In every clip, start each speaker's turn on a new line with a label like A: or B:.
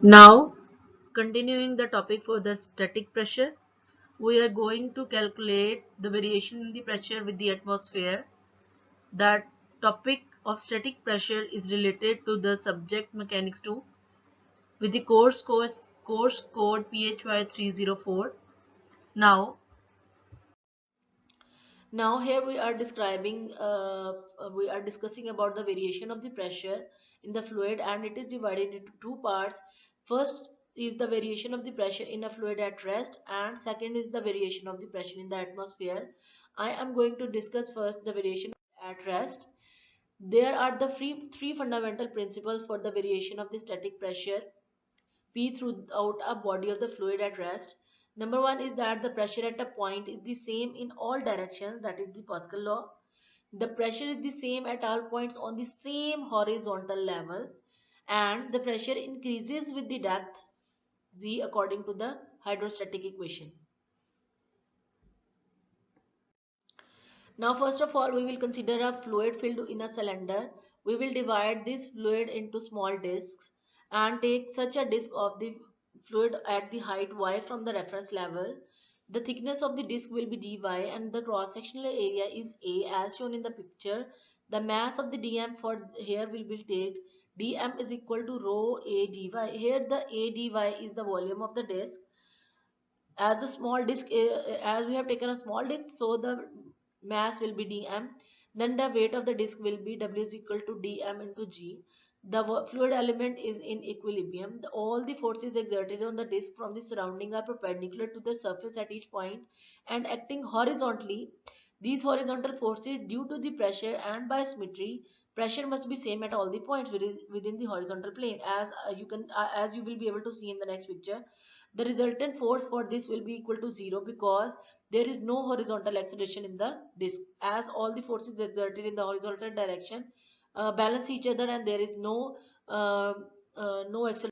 A: Now, continuing the topic for the static pressure, we are going to calculate the variation in the pressure with the atmosphere. That topic of static pressure is related to the subject mechanics 2 with the course code PHY 304. Now, Now here we are discussing about the variation of the pressure in the fluid, and it is divided into two parts. First is the variation of the pressure in a fluid at rest, and second is the variation of the pressure in the atmosphere. I am going to discuss first the variation at rest. There are the three fundamental principles for the variation of the static pressure P throughout a body of the fluid at rest. Number one is that the pressure at a point is the same in all directions, that is the Pascal law. The pressure is the same at all points on the same horizontal level, and the pressure increases with the depth Z according to the hydrostatic equation. Now first of all we will consider a fluid filled in a cylinder. We will divide this fluid into small discs and take such a disc of the fluid at the height y from the reference level. The thickness of the disc will be dy and the cross-sectional area is A as shown in the picture. The mass of the dm for here will be take dm is equal to rho A dy. Here the A dy is the volume of the disc. As the small disk as we have taken a small disk, so the mass will be dm, then the weight of the disk will be w is equal to dm into g. The fluid element is in equilibrium. All the forces exerted on the disk from the surrounding are perpendicular to the surface at each point and acting horizontally. These horizontal forces due to the pressure, and by symmetry pressure must be same at all the points within the horizontal plane, as you will be able to see in the next picture. The resultant force for this will be equal to 0 because there is no horizontal acceleration in the disk, as all the forces exerted in the horizontal direction balance each other and there is no acceleration.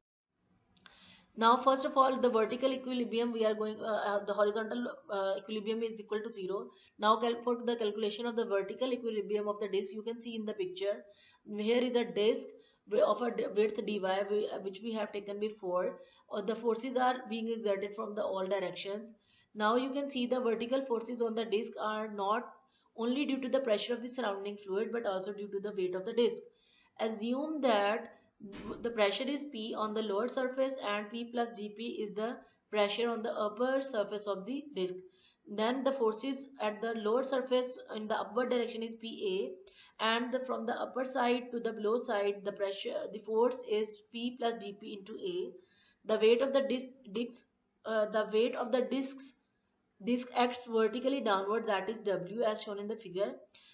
A: Now first of all the vertical equilibrium we are going the horizontal equilibrium is equal to 0. Now for the calculation of the vertical equilibrium of the disk, you can see in the picture here is a disk of a width dy which we have taken before. The forces are being exerted from the all directions. Now you can see the vertical forces on the disk are not only due to the pressure of the surrounding fluid but also due to the weight of the disk. Assume that the pressure is P on the lower surface and P plus dP is the pressure on the upper surface of the disk. Then the forces at the lower surface in the upward direction is PA, and from the upper side to the below side the force is P plus dP into A. The weight of the disc acts vertically downward, that is W as shown in the figure.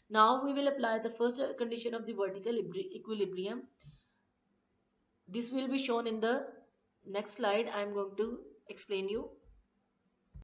A: Now we will apply the first condition of the vertical equilibrium. This will be shown in the next slide. I am going to explain you.